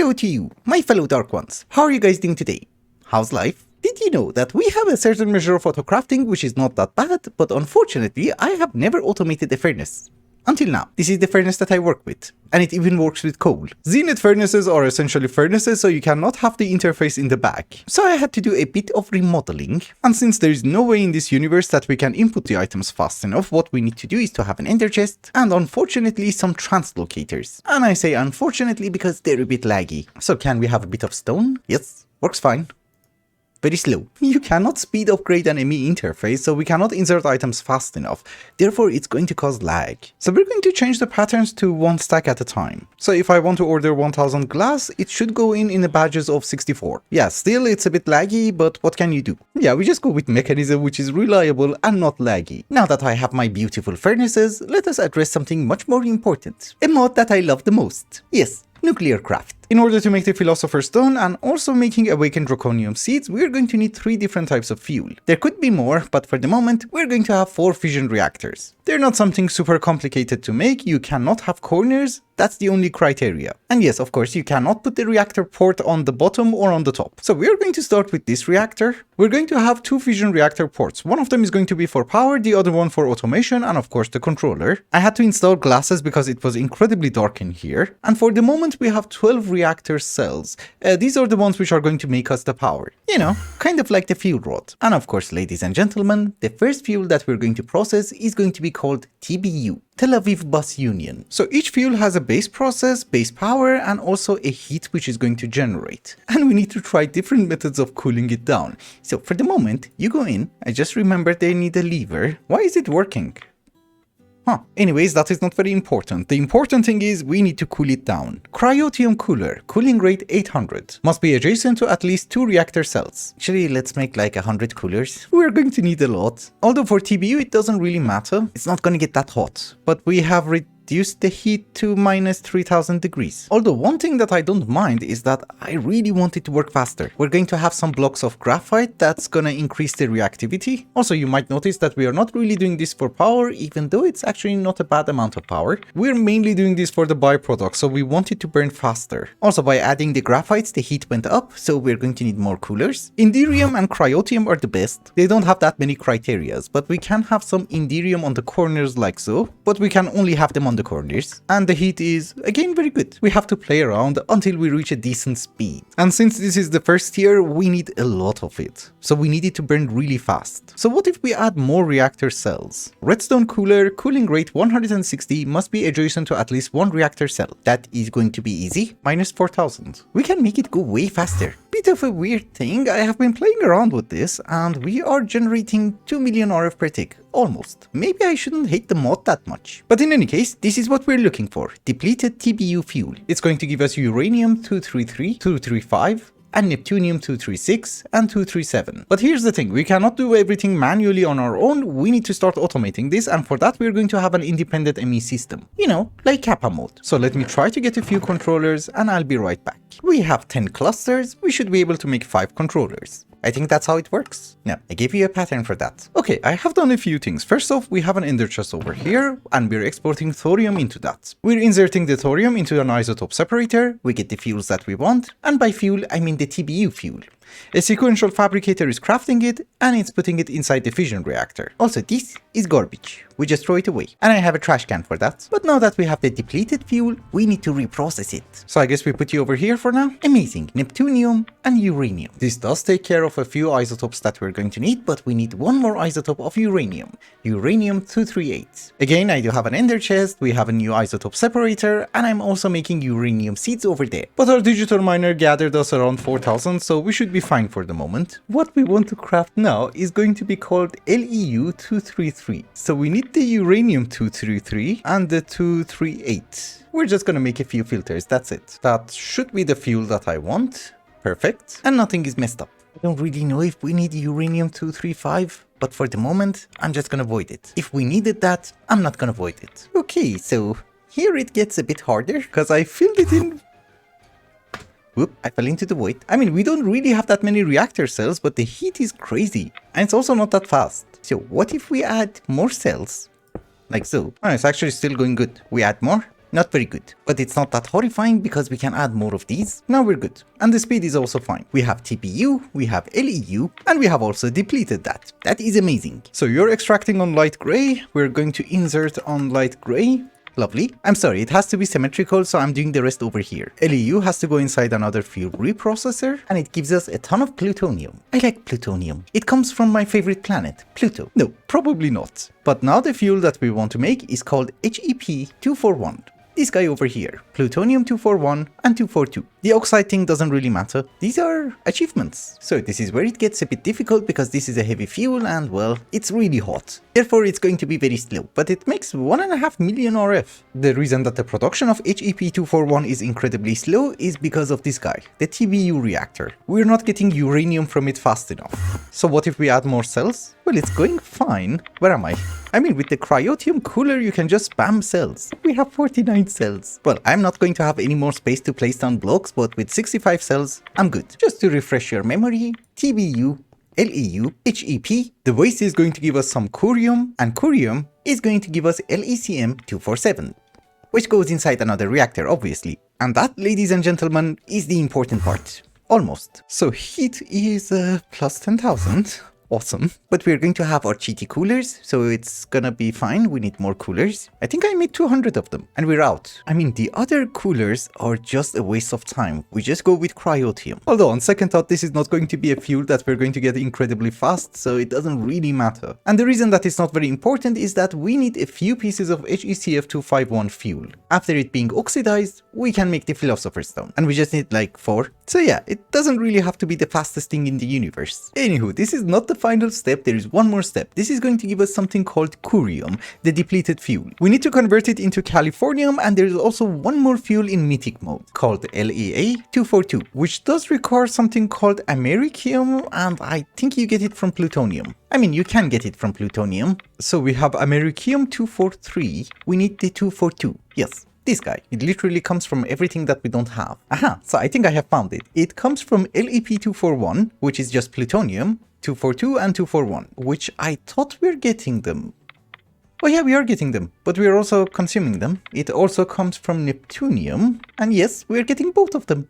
Hello to you, my fellow Dark Ones. How are you guys doing today? How's life? Did you know that we have a certain measure of auto-crafting which is not that bad, but unfortunately I have never automated a furnace. Until now. This is the furnace that I work with, and it even works with coal. Zenith furnaces are essentially furnaces, so you cannot have the interface in the back. So I had to do a bit of remodeling, and since there is no way in this universe that we can input the items fast enough, what we need to do is to have an ender chest, and unfortunately some translocators. And I say unfortunately because they're a bit laggy. So can we have a bit of stone? Yes, works fine. Very slow. You cannot speed upgrade an ME interface, so we cannot insert items fast enough. Therefore, it's going to cause lag. So we're going to change the patterns to one stack at a time. So if I want to order 1000 glass, it should go in the batches of 64. Yeah, still it's a bit laggy, but what can you do? Yeah, we just go with mechanism which is reliable and not laggy. Now that I have my beautiful furnaces, let us address something much more important. A mod that I love the most. Yes, Nuclearcraft. In order to make the Philosopher's Stone and also making Awakened Draconium Seeds, we're going to need 3 different types of fuel. There could be more, but for the moment, we're going to have 4 fission reactors. They're not something super complicated to make, you cannot have corners, that's the only criteria. And yes, of course, you cannot put the reactor port on the bottom or on the top. So we're going to start with this reactor. We're going to have 2 fission reactor ports. One of them is going to be for power, the other one for automation, and of course the controller. I had to install glasses because it was incredibly dark in here. And for the moment, we have 12 reactor cells. These are the ones which are going to make us the power. You know, kind of like the fuel rod. And of course, ladies and gentlemen, the first fuel that we're going to process is going to be called TBU. Tel Aviv Bus Union. So each fuel has a base process, base power, and also a heat which is going to generate. And we need to try different methods of cooling it down. So for the moment, you go in, I just remembered they need a lever. Why is it working? Anyways, that is not very important. The important thing is we need to cool it down. Cryotium cooler, cooling rate 800. Must be adjacent to at least 2 reactor cells. Actually, let's make like 100 coolers. We're going to need a lot. Although for TBU it doesn't really matter. It's not going to get that hot. But we have reduce the heat to minus 3000 degrees. Although one thing that I don't mind is that I really want it to work faster. We're going to have some blocks of graphite that's gonna increase the reactivity. Also, you might notice that we are not really doing this for power, even though it's actually not a bad amount of power. We're mainly doing this for the byproduct, so we want it to burn faster. Also, by adding the graphites, the heat went up, so we're going to need more coolers. Inderium and cryotium are the best. They don't have that many criterias, but we can have some inderium on the corners like so, but we can only have them on the corners, and the heat is again very good. We have to play around until we reach a decent speed. And since this is the first tier, we need a lot of it. So we need it to burn really fast. So what if we add more reactor cells? Redstone cooler, cooling rate 160, must be adjacent to at least 1 reactor cell. That is going to be easy. Minus 4000. We can make it go way faster. Bit of a weird thing, I have been playing around with this and we are generating 2 million RF per tick. Almost. Maybe I shouldn't hate the mod that much. But in any case, this is what we're looking for. Depleted TBU fuel. It's going to give us uranium 233, 235, and Neptunium 236 and 237. But here's the thing, we cannot do everything manually on our own, we need to start automating this, and for that we're going to have an independent ME system. You know, like Kappa mode. So let me try to get a few controllers and I'll be right back. We have 10 clusters, we should be able to make 5 controllers. I think that's how it works. Now, I gave you a pattern for that. Okay, I have done a few things. First off, we have an ender chest over here, and we're exporting thorium into that. We're inserting the thorium into an isotope separator, we get the fuels that we want, and by fuel, I mean the TBU fuel. A sequential fabricator is crafting it, and it's putting it inside the fission reactor. Also, this is garbage. We just throw it away. And I have a trash can for that. But now that we have the depleted fuel, we need to reprocess it. So I guess we put you over here for now. Amazing. Neptunium and uranium. This does take care of a few isotopes that we're going to need, but we need one more isotope of uranium. Uranium 238. Again, I do have an ender chest, we have a new isotope separator, and I'm also making uranium seeds over there. But our digital miner gathered us around 4000, so we should be fine for the moment. What we want to craft now is going to be called LEU 233. So we need the uranium 233 and the 238. We're just gonna make a few filters, that's it. That should be the fuel that I want. Perfect. And nothing is messed up. I don't really know if we need uranium 235, but for the moment, I'm just gonna avoid it. If we needed that, I'm not gonna avoid it. Okay, so here it gets a bit harder, because I filled it in. Whoop, I fell into the void. I mean, we don't really have that many reactor cells, but the heat is crazy. And it's also not that fast. So what if we add more cells? Like so. Oh, it's actually still going good. We add more. not very good. But it's not that horrifying because we can add more of these. Now we're good. And the speed is also fine. We have TPU, we have LEU, and we have also depleted that. That is amazing. So you're extracting on light gray. We're going to insert on light gray. Lovely. I'm sorry, it has to be symmetrical, so I'm doing the rest over here. LEU has to go inside another fuel reprocessor, and it gives us a ton of plutonium. I like plutonium. It comes from my favorite planet, Pluto. No, probably not. But now the fuel that we want to make is called HEP-241. This guy over here, plutonium-241 and 242. The oxide thing doesn't really matter. These are achievements. So this is where it gets a bit difficult because this is a heavy fuel and, well, it's really hot. Therefore, it's going to be very slow, but it makes 1.5 million RF. The reason that the production of HEP-241 is incredibly slow is because of this guy, the TBU reactor. We're not getting uranium from it fast enough. So what if we add more cells? Well, it's going fine. Where am I? I mean, with the cryotium cooler, you can just spam cells. We have 49 cells. Well, I'm not going to have any more space to place down blocks, but with 65 cells, I'm good. Just to refresh your memory, TBU, LEU, HEP, the waste is going to give us some curium, and curium is going to give us LECM-247, which goes inside another reactor, obviously. And that, ladies and gentlemen, is the important part. Almost. So heat is plus 10,000. Awesome. But we're going to have our cheaty coolers, so it's gonna be fine. We need more coolers. I think I made 200 of them, and we're out. I mean, the other coolers are just a waste of time. We just go with cryotium. Although, on second thought, this is not going to be a fuel that we're going to get incredibly fast, so it doesn't really matter. And the reason that it's not very important is that we need a few pieces of HECF-251 fuel. After it being oxidized, we can make the Philosopher's Stone. And we just need like 4. So yeah, it doesn't really have to be the fastest thing in the universe. Anywho, this is not the final step, there is one more step. This is going to give us something called curium, the depleted fuel. We need to convert it into californium, and there is also one more fuel in Mythic mode called LEA-242, which does require something called americium, and I think you get it from plutonium. I mean, you can get it from plutonium. So we have americium-243, we need the 242, yes. This guy, it literally comes from everything that we don't have. Aha, so I think I have found it. It comes from LEP-241, which is just plutonium, 242 and 241, which I thought we're getting them. Oh yeah, we are getting them, but we are also consuming them. It also comes from neptunium, and yes, we're getting both of them.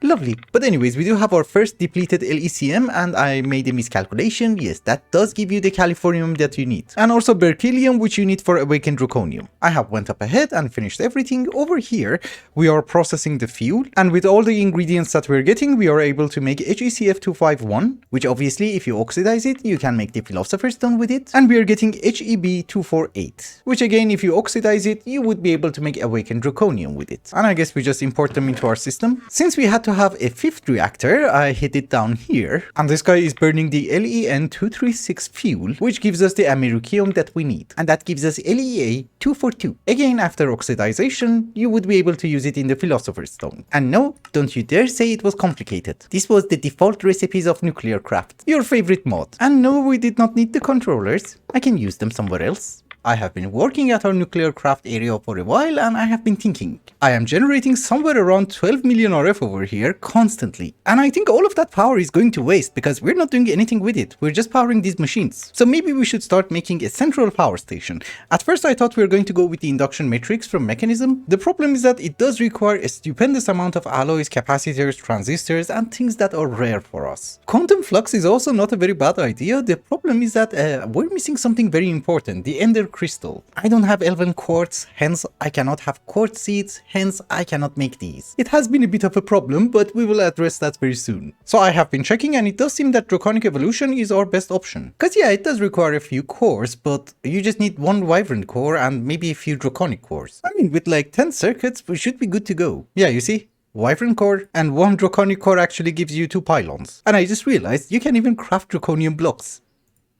Lovely. But anyways, we do have our first depleted LECM, and I made a miscalculation. Yes, that does give you the californium that you need. And also berkelium, which you need for awakened draconium. I have went up ahead and finished everything. Over here, we are processing the fuel, and with all the ingredients that we're getting, we are able to make HECF-251, which obviously, if you oxidize it, you can make the Philosopher's Stone with it. And we are getting HEB-248, which again, if you oxidize it, you would be able to make awakened draconium with it. And I guess we just import them into our system. Since we had to have a fifth reactor, I hit it down here, and this guy is burning the LEN-236 fuel, which gives us the americium that we need, and that gives us LEA-242. Again, after oxidization, you would be able to use it in the Philosopher's Stone. And no, don't you dare say it was complicated. This was the default recipes of Nuclearcraft, your favorite mod. And no, we did not need the controllers. I can use them somewhere else. I have been working at our Nuclearcraft area for a while, and I have been thinking. I am generating somewhere around 12 million RF over here constantly. And I think all of that power is going to waste because we're not doing anything with it. We're just powering these machines. So maybe we should start making a central power station. At first I thought we were going to go with the induction matrix from Mechanism. The problem is that it does require a stupendous amount of alloys, capacitors, transistors, and things that are rare for us. Quantum flux is also not a very bad idea. The problem is that we're missing something very important, the ender crystal. I don't have elven quartz, hence I cannot have quartz seeds, hence I cannot make these. It has been a bit of a problem, but we will address that very soon. So I have been checking, and it does seem that draconic evolution is our best option. Cause yeah, it does require a few cores, but you just need one wyvern core and maybe a few draconic cores. I mean, with like 10 circuits, we should be good to go. Yeah, you see? Wyvern core and one draconic core actually gives you 2 pylons. And I just realized you can even craft draconium blocks.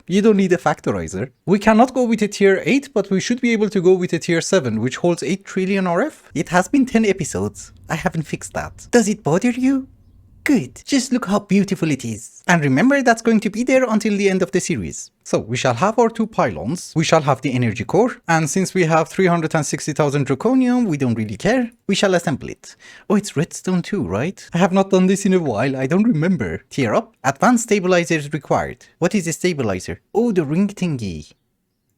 You don't need a factorizer. We cannot go with a tier 8, but we should be able to go with a tier 7, which holds 8 trillion RF. It has been 10 episodes. I haven't fixed that. Does it bother you? Good. Just look how beautiful it is. And remember, that's going to be there until the end of the series. So we shall have our 2 pylons, we shall have the energy core, and since we have 360,000 draconium, we don't really care. We shall assemble it. Oh, it's redstone too, right? I have not done this in a while, I don't remember. Tier up. Advanced stabilizers required. What is a stabilizer? Oh, the ring thingy.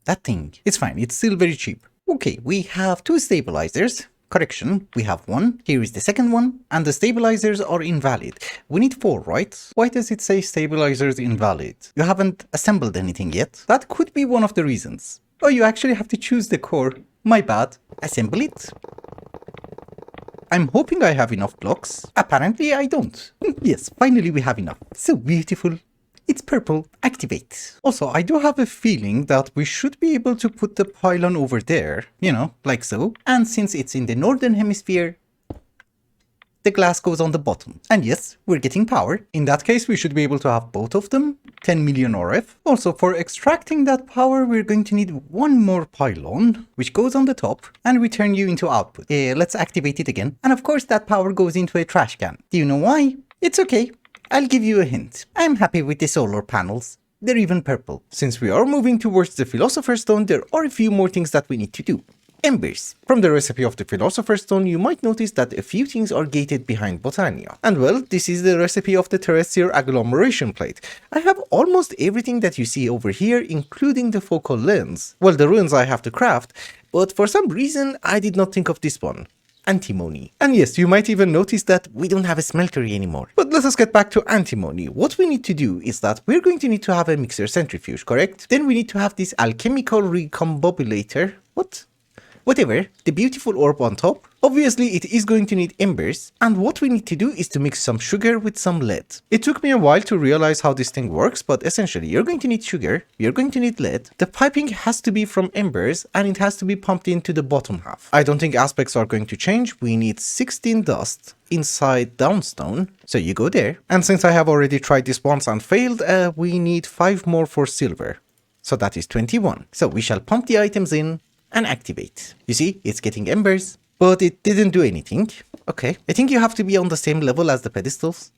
That thing. It's fine, it's still very cheap. Okay, we have 2 stabilizers. Correction, we have one, here is the second one, and the stabilizers are invalid. We need 4, right? Why does it say stabilizers invalid? You haven't assembled anything yet? That could be one of the reasons. Oh, you actually have to choose the core. My bad. Assemble it. I'm hoping I have enough blocks. Apparently I don't. Yes, finally we have enough. So beautiful. It's purple. Activate. Also, I do have a feeling that we should be able to put the pylon over there, you know, like so. And since it's in the northern hemisphere, the glass goes on the bottom. And yes, we're getting power. In that case, we should be able to have both of them. 10 million RF. Also, for extracting that power, we're going to need one more pylon, which goes on the top, and we turn you into output. Let's activate it again. And of course, that power goes into a trash can. Do you know why? It's okay. I'll give you a hint. I'm happy with the solar panels. They're even purple. Since we are moving towards the Philosopher's Stone, there are a few more things that we need to do. Embers. From the recipe of the Philosopher's Stone, you might notice that a few things are gated behind Botania. And well, this is the recipe of the terrestrial agglomeration plate. I have almost everything that you see over here, including the focal lens. Well, the runes I have to craft, but for some reason, I did not think of this one. Antimony. And yes, you might even notice that we don't have a smeltery anymore. But let us get back to antimony. What we need to do is that we're going to need to have a mixer centrifuge, correct? Then we need to have this alchemical recombobulator. What? Whatever, the beautiful orb on top. Obviously, it is going to need embers, and what we need to do is to mix some sugar with some lead. It took me a while to realize how this thing works, but essentially, you're going to need sugar, you're going to need lead, the piping has to be from embers, and it has to be pumped into the bottom half. I don't think aspects are going to change. We need 16 dust inside downstone, so you go there. And since I have already tried this once and failed, we need 5 more for silver. So that is 21. So we shall pump the items in and activate. You see, it's getting embers, but it didn't do anything. Okay, I think you have to be on the same level as the pedestals.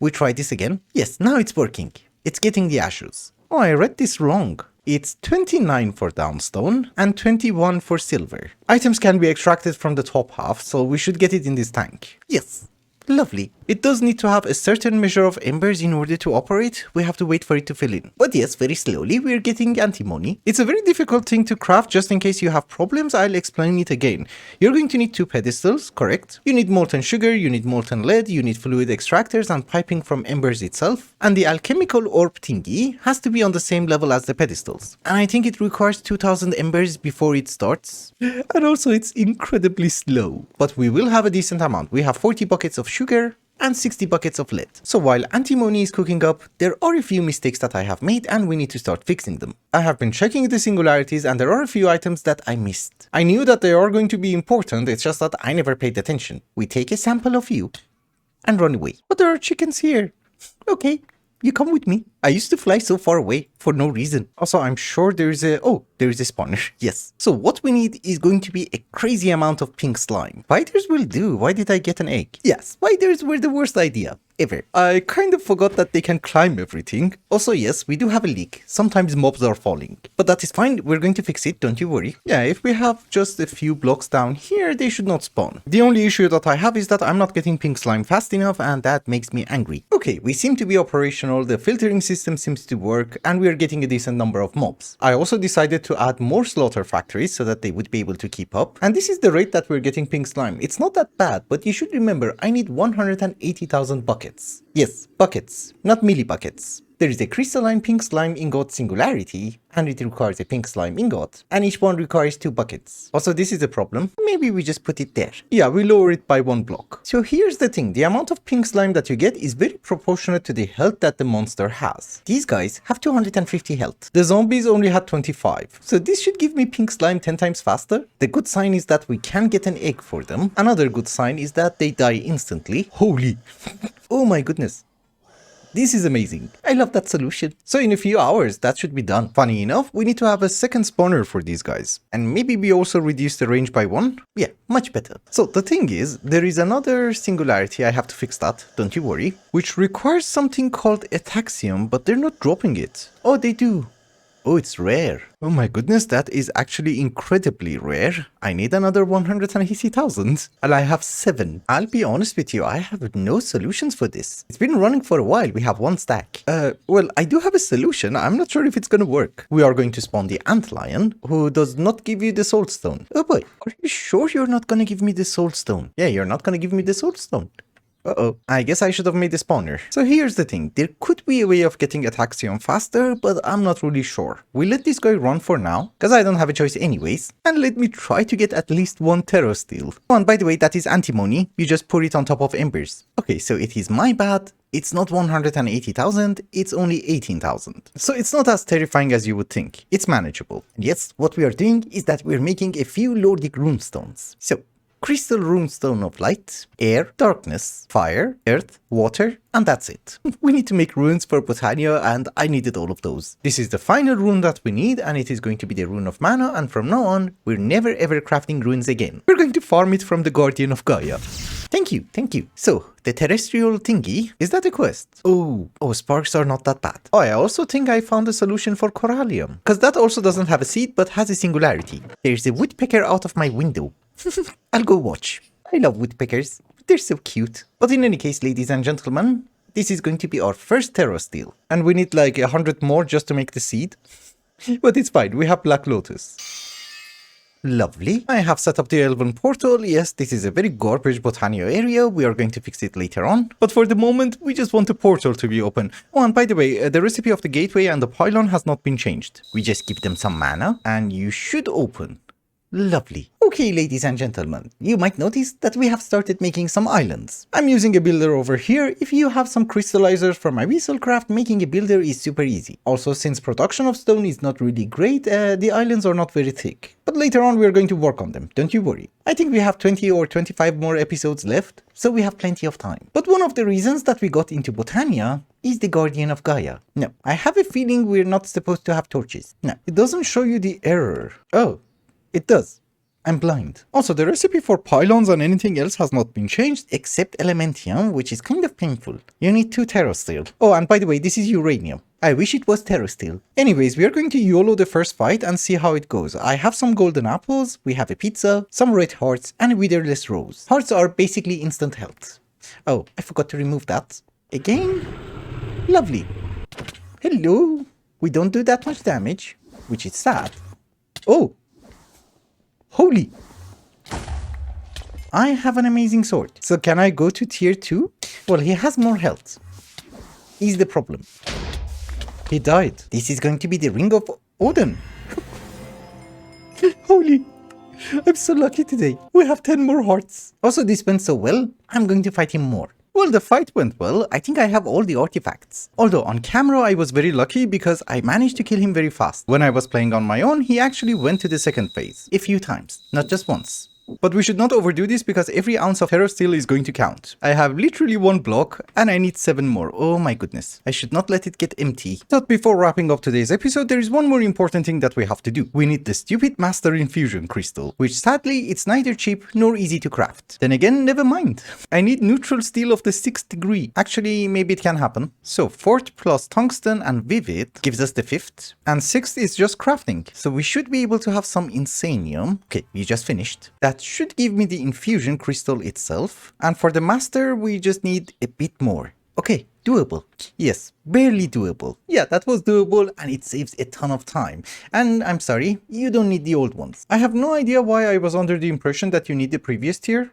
We try this again. Yes, now it's working. It's getting the ashes. Oh, I read this wrong. It's 29 for downstone and 21 for silver. Items can be extracted from the top half, so we should get it in this tank. Yes. Lovely. It does need to have a certain measure of embers in order to operate. We have to wait for it to fill in. But yes, very slowly we're getting antimony. It's a very difficult thing to craft. Just in case you have problems, I'll explain it again. You're going to need 2 pedestals, correct? You need molten sugar, you need molten lead, you need fluid extractors and piping from embers itself. And the alchemical orb thingy has to be on the same level as the pedestals. And I think it requires 2000 embers before it starts. And also it's incredibly slow. But we will have a decent amount. We have 40 buckets of sugar and 60 buckets of lead. So while antimony is cooking up, there are a few mistakes that I have made and we need to start fixing them. I have been checking the singularities and there are a few items that I missed. I knew that they are going to be important, it's just that I never paid attention. We take a sample of you and run away. But there are chickens here. Okay, you come with me. I used to fly so far away for no reason. Also, I'm sure there is a spawner. Yes. So what we need is going to be a crazy amount of pink slime. Spiders will do. Why did I get an egg? Yes, spiders were the worst idea ever. I kind of forgot that they can climb everything. Also, yes, we do have a leak. Sometimes mobs are falling. But that is fine. We're going to fix it. Don't you worry. Yeah, if we have just a few blocks down here, they should not spawn. The only issue that I have is that I'm not getting pink slime fast enough and that makes me angry. Okay, we seem to be operational. The filtering system seems to work and we are getting a decent number of mobs. I also decided to add more slaughter factories so that they would be able to keep up. And this is the rate that we're getting pink slime. It's not that bad, but you should remember I need 180,000 buckets. Yes, buckets, not milli buckets. There is a crystalline pink slime ingot singularity, and it requires a pink slime ingot, and each one requires 2 buckets. Also, this is a problem. Maybe we just put it there. Yeah, we lower it by 1 block. So here's the thing. The amount of pink slime that you get is very proportionate to the health that the monster has. These guys have 250 health. The zombies only had 25. So this should give me pink slime 10 times faster. The good sign is that we can get an egg for them. Another good sign is that they die instantly. Holy. Oh my goodness. This is amazing. I love that solution. So in a few hours, that should be done. Funny enough, we need to have a second spawner for these guys. And maybe we also reduce the range by 1. Yeah, much better. So the thing is, there is another singularity, I have to fix that, don't you worry, which requires something called ataxium, but they're not dropping it. Oh, they do. Oh, it's rare. Oh my goodness, that is actually incredibly rare. I need another 180,000 and I have 7. I'll be honest with you, I have no solutions for this. It's been running for a while, we have 1 stack. Well, I do have a solution, I'm not sure if it's gonna work. We are going to spawn the antlion, who does not give you the soul stone. Oh boy, are you sure you're not gonna give me the soul stone? Yeah, you're not gonna give me the soul stone. Uh-oh, I guess I should have made a spawner. So here's the thing, there could be a way of getting Ataxion faster, but I'm not really sure. We let this guy run for now, cause I don't have a choice anyways, and let me try to get at least 1 Terror Steel. Oh, and by the way, that is antimony, you just pour it on top of embers. Okay, so it is my bad, it's not 180,000, it's only 18,000. So it's not as terrifying as you would think, it's manageable. And yes, what we are doing is that we're making a few Lordic runestones. So, Crystal runestone of light, air, darkness, fire, earth, water, and that's it. We need to make runes for Botania and I needed all of those. This is the final rune that we need and it is going to be the rune of mana, and from now on, we're never ever crafting runes again. We're going to farm it from the Guardian of Gaia. Thank you, thank you. So, the terrestrial thingy, is that a quest? Oh, sparks are not that bad. Oh, I also think I found a solution for corallium. Because that also doesn't have a seed but has a singularity. There's a woodpecker out of my window. I'll go watch. I love woodpeckers. They're so cute. But in any case, ladies and gentlemen, this is going to be our first Terror Steel. And we need like 100 more just to make the seed. But it's fine, we have Black Lotus. Lovely. I have set up the Elven portal. Yes, this is a very garbage Botania area. We are going to fix it later on. But for the moment, we just want the portal to be open. Oh, and by the way, the recipe of the gateway and the pylon has not been changed. We just give them some mana and you should open. Lovely. Okay, ladies and gentlemen, you might notice that we have started making some islands. I'm using a builder over here. If you have some crystallizers from my Nuclearcraft, making a builder is super easy. Also, since production of stone is not really great, the islands are not very thick. But later on we're going to work on them, don't you worry. I think we have 20 or 25 more episodes left, so we have plenty of time. But one of the reasons that we got into Botania is the Guardian of Gaia. No, I have a feeling we're not supposed to have torches. No, it doesn't show you the error. Oh. It does. I'm blind. Also, the recipe for pylons and anything else has not been changed except elementium, which is kind of painful. You need 2 Terror Steel. Oh, and by the way, this is uranium. I wish it was Terror Steel. Anyways, we are going to YOLO the first fight and see how it goes. I have some golden apples, we have a pizza, some red hearts, and a witherless rose. Hearts are basically instant health. Oh, I forgot to remove that. Again? Lovely. Hello. We don't do that much damage, which is sad. Oh! Holy! I have an amazing sword. So can I go to tier 2? Well, he has more health. Is the problem. He died. This is going to be the Ring of Odin. Holy! I'm so lucky today. We have 10 more hearts. Also, this went so well, I'm going to fight him more. Well, the fight went well. I think I have all the artifacts. Although on camera I was very lucky because I managed to kill him very fast. When I was playing on my own, he actually went to the second phase. A few times, not just once. But we should not overdo this because every ounce of Terror Steel is going to count. I have literally 1 block and I need 7 more. Oh my goodness. I should not let it get empty. But before wrapping up today's episode, there is one more important thing that we have to do. We need the stupid Master Infusion Crystal, which sadly it's neither cheap nor easy to craft. Then again, never mind. I need neutral steel of the 6th degree. Actually, maybe it can happen. So 4th plus tungsten and vivid gives us the 5th. And 6th is just crafting. So we should be able to have some insanium. Okay, we just finished. That should give me the infusion crystal itself, and for the master we just need a bit more. Okay, doable. Yes, barely doable. Yeah, that was doable and it saves a ton of time. And I'm sorry, you don't need the old ones. I have no idea why I was under the impression that you need the previous tier.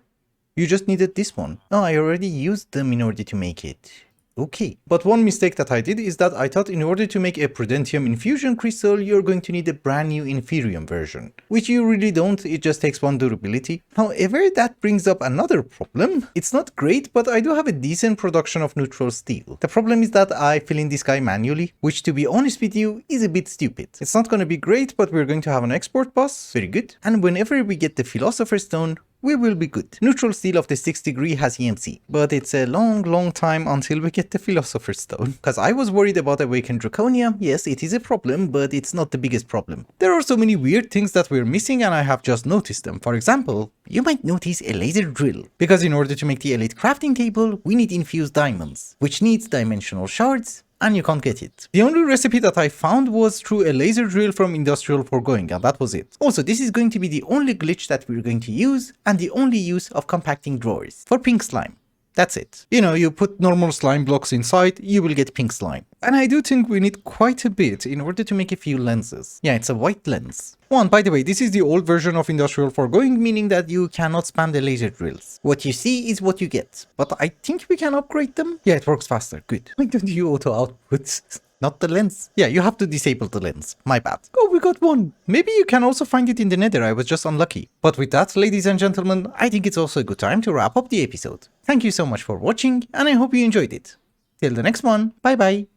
You just needed this one. Oh, I already used them in order to make it. Okay. But one mistake that I did is that I thought in order to make a Prudentium infusion crystal, you're going to need a brand new Inferium version. Which you really don't, it just takes 1 durability. However, that brings up another problem. It's not great, but I do have a decent production of neutral steel. The problem is that I fill in this guy manually, which to be honest with you, is a bit stupid. It's not going to be great, but we're going to have an export bus. Very good. And whenever we get the Philosopher's Stone, we will be good. Neutral steel of the 6th degree has EMC, but it's a long time until we get the Philosopher's Stone. Cause I was worried about Awakened Draconia. Yes, it is a problem, but it's not the biggest problem. There are so many weird things that we're missing and I have just noticed them. For example, you might notice a laser drill. Because in order to make the elite crafting table, we need infused diamonds, which needs dimensional shards and you can't get it. The only recipe that I found was through a laser drill from Industrial Foregoing, and that was it. Also, this is going to be the only glitch that we're going to use, and the only use of compacting drawers for pink slime. That's it. You know, you put normal slime blocks inside, you will get pink slime. And I do think we need quite a bit in order to make a few lenses. Yeah, it's a white lens. One, by the way, this is the old version of Industrial Foregoing, meaning that you cannot spam the laser drills. What you see is what you get. But I think we can upgrade them. Yeah, it works faster. Good. Why don't you auto output? Not the lens. Yeah, you have to disable the lens. My bad. Oh, we got one. Maybe you can also find it in the nether. I was just unlucky. But with that, ladies and gentlemen, I think it's also a good time to wrap up the episode. Thank you so much for watching, and I hope you enjoyed it. Till the next one, bye bye.